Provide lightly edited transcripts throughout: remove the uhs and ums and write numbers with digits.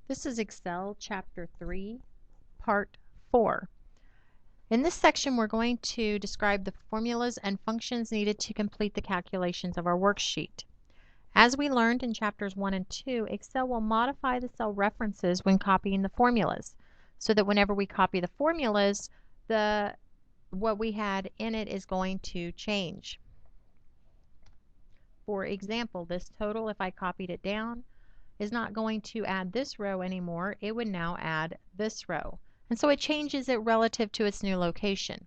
This is Excel Chapter 3, Part 4. In this section, we're going to describe the formulas and functions needed to complete the calculations of our worksheet. As we learned in Chapters 1 and 2, Excel will modify the cell references when copying the formulas, so that whenever we copy the formulas, what we had in it is going to change. For example, this total, if I copied it down, is not going to add this row anymore. It would now add this row. And so it changes it relative to its new location.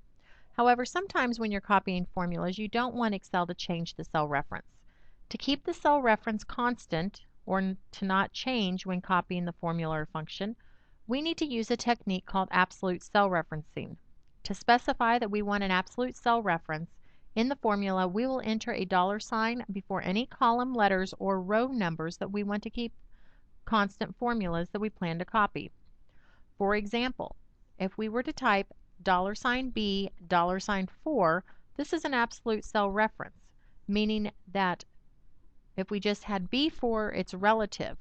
However, sometimes when you're copying formulas, you don't want Excel to change the cell reference. To keep the cell reference constant, or to not change when copying the formula or function, we need to use a technique called absolute cell referencing. To specify that we want an absolute cell reference, in the formula, we will enter a $sign before any column letters or row numbers that we want to keep constant formulas that we plan to copy. For example, if we were to type $B, $4, this is an absolute cell reference, meaning that if we just had B4, it's relative.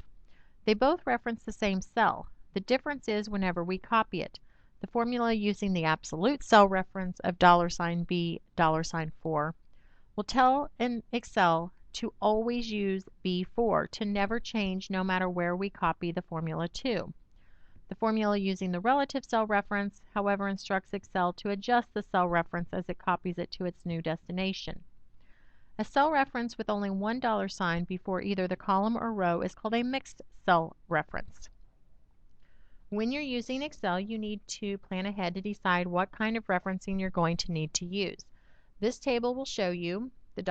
They both reference the same cell. The difference is whenever we copy it. The formula using the absolute cell reference of $B, $4 will tell in Excel to always use B4, to never change no matter where we copy the formula to. The formula using the relative cell reference, however, instructs Excel to adjust the cell reference as it copies it to its new destination. A cell reference with only one $sign before either the column or row is called a mixed cell reference. When you're using Excel, you need to plan ahead to decide what kind of referencing you're going to need to use. This table will show you the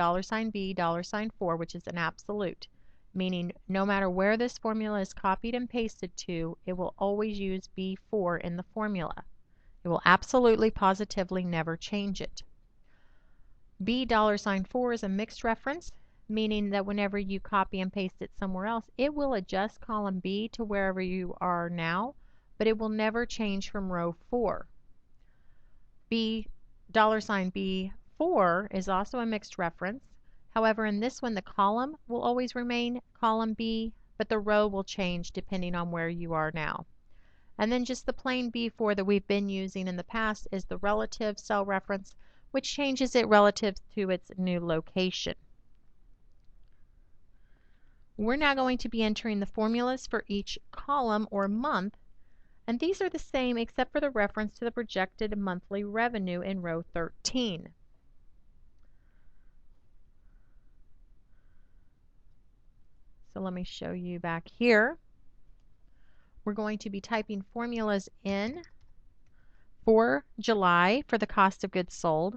$B, $4, which is an absolute, meaning no matter where this formula is copied and pasted to, it will always use B4 in the formula. It will absolutely, positively never change it. B, $4 is a mixed reference, meaning that whenever you copy and paste it somewhere else, it will adjust column B to wherever you are now, but it will never change from row 4. B, $B4 is also a mixed reference. However, in this one, the column will always remain column B, but the row will change depending on where you are now. And then just the plain B4 that we've been using in the past is the relative cell reference, which changes it relative to its new location. We're now going to be entering the formulas for each column or month, and these are the same except for the reference to the projected monthly revenue in row 13. So let me show you back here. We're going to be typing formulas in for July for the cost of goods sold,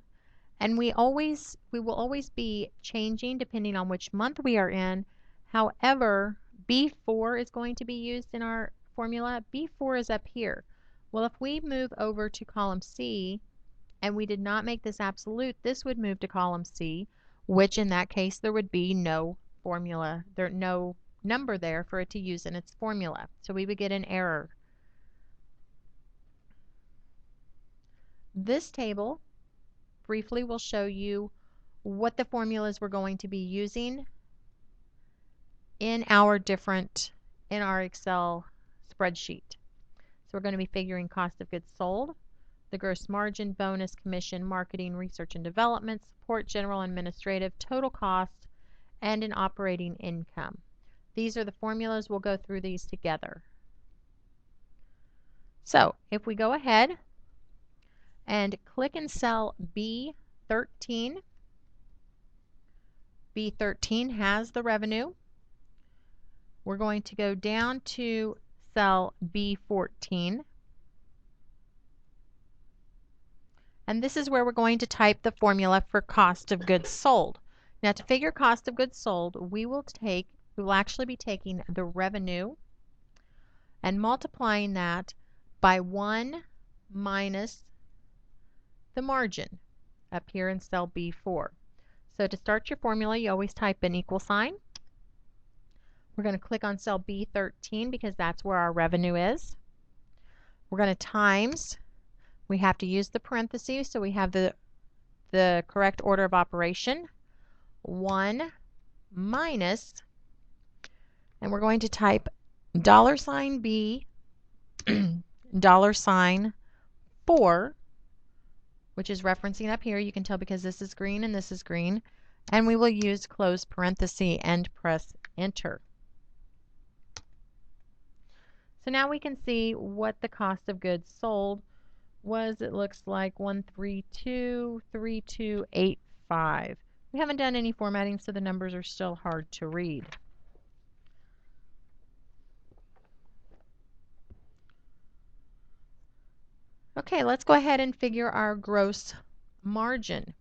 and we will always be changing depending on which month we are in. However, B4 is going to be used in our formula. B4 is up here. Well, if we move over to column C and we did not make this absolute, this would move to column C, which in that case there would be no formula, no number there for it to use in its formula. So we would get an error. This table briefly will show you what the formulas we're going to be using in our Excel spreadsheet. So we're going to be figuring cost of goods sold, the gross margin, bonus, commission, marketing, research and development, support, general, administrative, total cost, and an operating income. These are the formulas. We'll go through these together. So if we go ahead and click in cell B13, B13 has the revenue. We're going to go down to cell B14, and this is where we're going to type the formula for cost of goods sold. Now, to figure cost of goods sold, we will actually be taking the revenue and multiplying that by 1 minus the margin up here in cell B4. So to start your formula, you always type an equal sign. We're going to click on cell B13 because that's where our revenue is. We're going to times. We have to use the parentheses so we have the correct order of operation. 1 minus, and we're going to type $B, $4, which is referencing up here. You can tell because this is green and this is green. And we will use close parenthesis and press enter. So now we can see what the cost of goods sold was. It looks like 1323285. We haven't done any formatting, so the numbers are still hard to read. Okay, let's go ahead and figure our gross margin.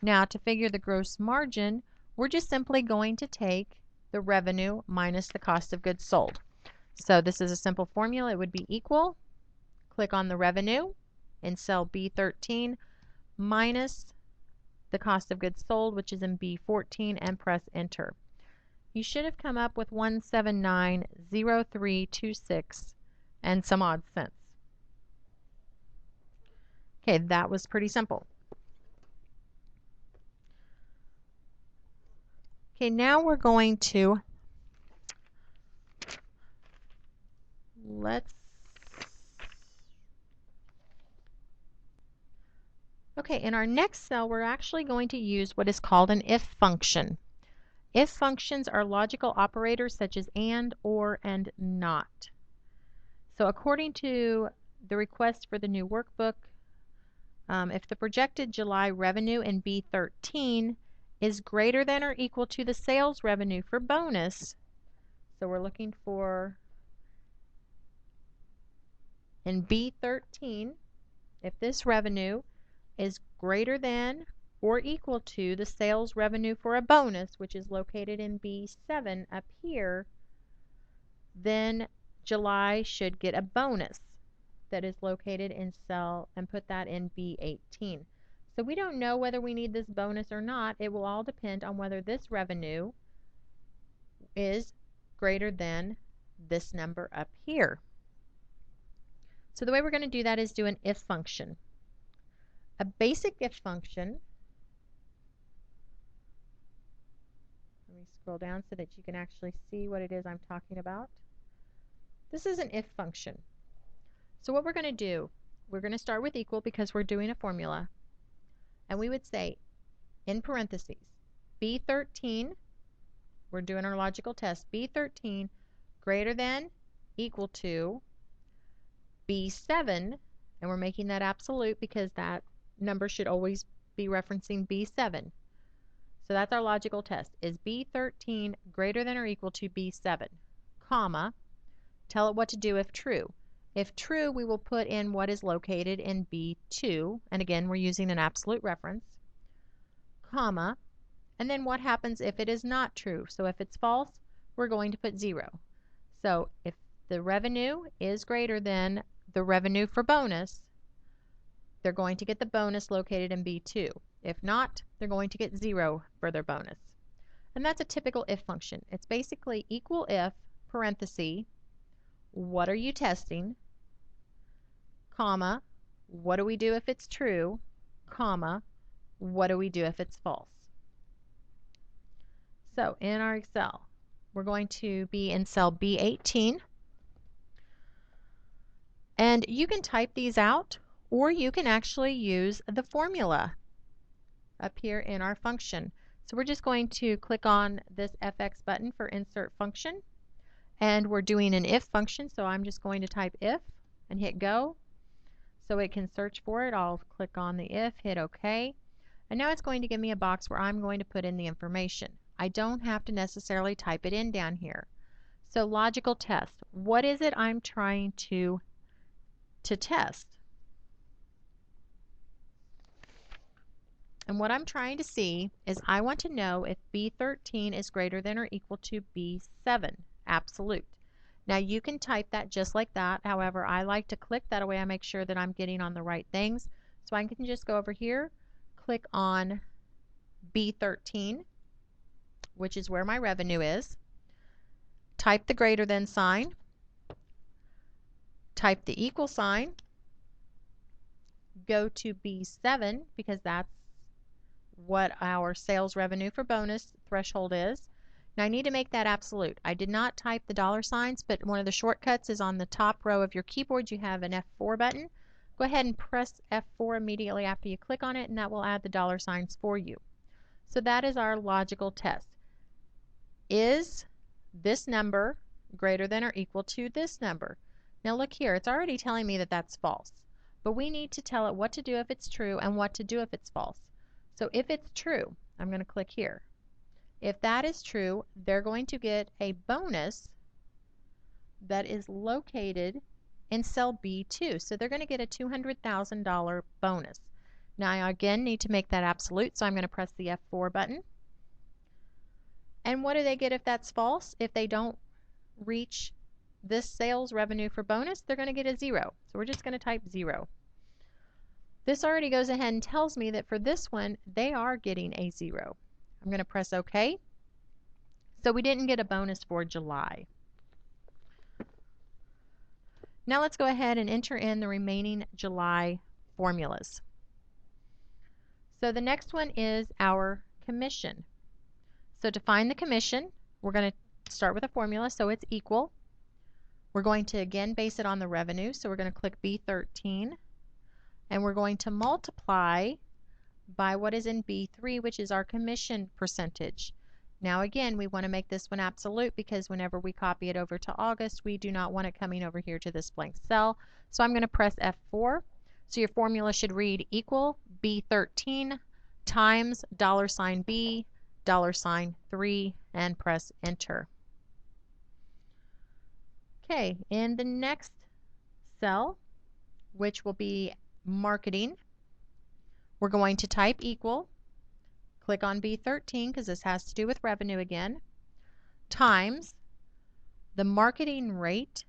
Now, to figure the gross margin, we're just simply going to take the revenue minus the cost of goods sold. So this is a simple formula. It would be equal, click on the revenue in cell B13 minus the cost of goods sold, which is in B14, and press enter. You should have come up with 1790326 and some odd cents. Okay, that was pretty simple. Okay, now we're going to Okay, in our next cell, we're actually going to use what is called an if function. If functions are logical operators such as and, or, and not. So according to the request for the new workbook, if the projected July revenue in B13 is greater than or equal to the sales revenue for bonus, so we're looking for in B13, if this revenue is greater than or equal to the sales revenue for a bonus, which is located in B7 up here, then July should get a bonus that is located in cell, and put that in B18. So we don't know whether we need this bonus or not. It will all depend on whether this revenue is greater than this number up here. So the way we're going to do that is do an if function. A basic if function, let me scroll down so that you can actually see what it is I'm talking about. This is an if function. So what we're going to do, we're going to start with equal because we're doing a formula. And we would say, in parentheses, B13, we're doing our logical test, B13 greater than, equal to, B7, and we're making that absolute because that number should always be referencing B7. So that's our logical test. Is B13 greater than or equal to B7, comma, tell it what to do if true. If true, we will put in what is located in B2, and again, we're using an absolute reference, comma, and then what happens if it is not true. So if it's false, we're going to put 0. So if the revenue is greater than the revenue for bonus, they're going to get the bonus located in B2. If not, they're going to get 0 for their bonus. And that's a typical if function. It's basically equal if, parenthesis, what are you testing, comma, what do we do if it's true, comma, what do we do if it's false. So in our Excel, we're going to be in cell B18. And you can type these out, or you can actually use the formula up here in our function. So we're just going to click on this FX button for insert function. And we're doing an if function, so I'm just going to type if and hit go. So it can search for it. I'll click on the if, hit OK. And now it's going to give me a box where I'm going to put in the information. I don't have to necessarily type it in down here. So logical test. What is it I'm trying to test? And what I'm trying to see is I want to know if B13 is greater than or equal to B7, absolute. Now you can type that just like that. However, I like to click that way. I make sure that I'm getting on the right things. So I can just go over here, click on B13, which is where my revenue is. Type the greater than sign. Type the equal sign. Go to B7 because that's what our sales revenue for bonus threshold is. Now I need to make that absolute. I did not type the dollar signs, but one of the shortcuts is on the top row of your keyboard. You have an F4 button. Go ahead and press F4 immediately after you click on it, and that will add the dollar signs for you. So that is our logical test. Is this number greater than or equal to this number? Now look here, it's already telling me that that's false. But we need to tell it what to do if it's true and what to do if it's false. So if it's true, I'm going to click here. If that is true, they're going to get a bonus that is located in cell B2. So they're going to get a $200,000 bonus. Now I again need to make that absolute, so I'm going to press the F4 button. And what do they get if that's false? If they don't reach this sales revenue for bonus, they're going to get a 0. So we're just going to type 0. This already goes ahead and tells me that for this one, they are getting a 0. I'm going to press OK. So we didn't get a bonus for July. Now let's go ahead and enter in the remaining July formulas. So the next one is our commission. So to find the commission, we're going to start with a formula, so it's equal. We're going to again base it on the revenue, so we're going to click B13, and we're going to multiply by what is in B3, which is our commission percentage. Now again, we want to make this one absolute because whenever we copy it over to August, we do not want it coming over here to this blank cell. So I'm going to press F4. So your formula should read equal B13 times $B, $3, and press enter. Okay, in the next cell, which will be marketing, we're going to type equal, click on B13 because this has to do with revenue again, times the marketing rate,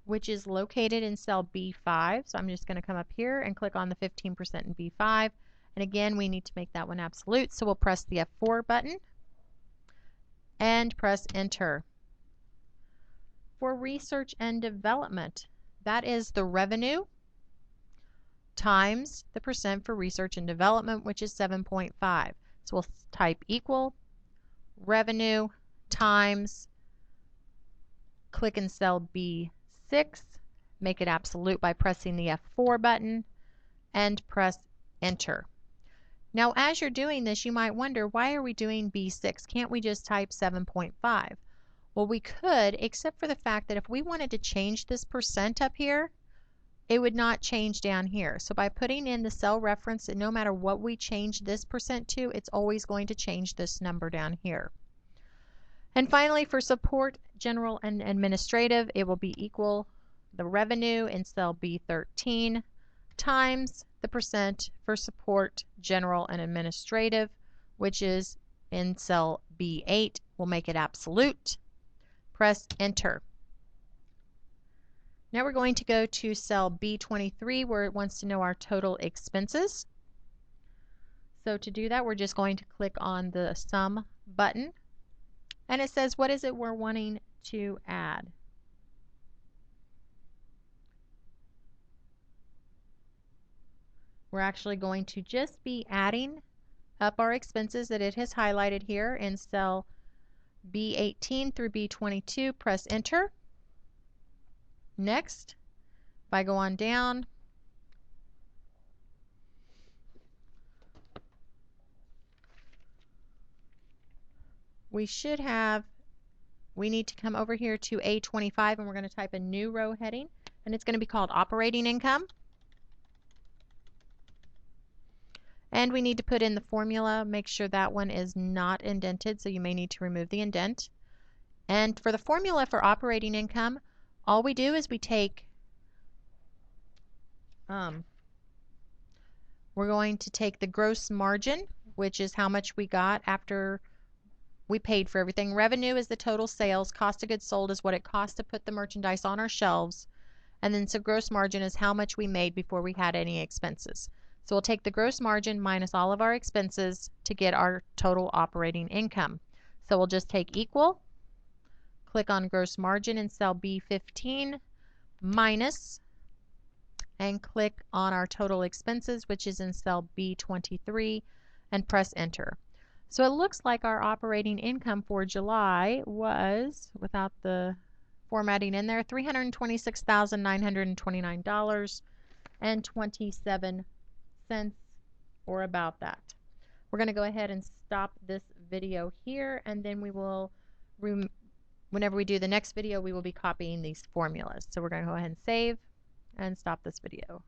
which is located in cell B5. So I'm just going to come up here and click on the 15% in B5. And again, we need to make that one absolute, so we'll press the F4 button and press enter. For research and development, that is the revenue times the percent for research and development, which is 7.5. So we'll type equal revenue times, click in cell B6, make it absolute by pressing the F4 button and press enter. Now as you're doing this, you might wonder, why are we doing B6? Can't we just type 7.5? Well, we could, except for the fact that if we wanted to change this percent up here, it would not change down here. So by putting in the cell reference, and no matter what we change this percent to, it's always going to change this number down here. And finally, for support, general, and administrative, it will be equal the revenue in cell B13 times the percent for support, general, and administrative, which is in cell B8. We'll make it absolute. Press enter. Now we're going to go to cell B23 where it wants to know our total expenses. So to do that, we're just going to click on the sum button, and it says what is it we're wanting to add. We're actually going to just be adding up our expenses that it has highlighted here in cell B18 through B22. Press enter. Next, if I go on down, we need to come over here to A25, and we're going to type a new row heading, and it's going to be called operating income. And we need to put in the formula, make sure that one is not indented, so you may need to remove the indent. And for the formula for operating income, all we do is we take, we're going to take the gross margin, which is how much we got after we paid for everything. Revenue is the total sales. Cost of goods sold is what it costs to put the merchandise on our shelves. And then so gross margin is how much we made before we had any expenses. So we'll take the gross margin minus all of our expenses to get our total operating income. So we'll just take equal, click on gross margin in cell B15, minus, and click on our total expenses, which is in cell B23, and press enter. So it looks like our operating income for July was, without the formatting in there, $326,929.27, or about that. We're going to go ahead and stop this video here, and then we will, whenever we do the next video, we will be copying these formulas. So we're going to go ahead and save and stop this video.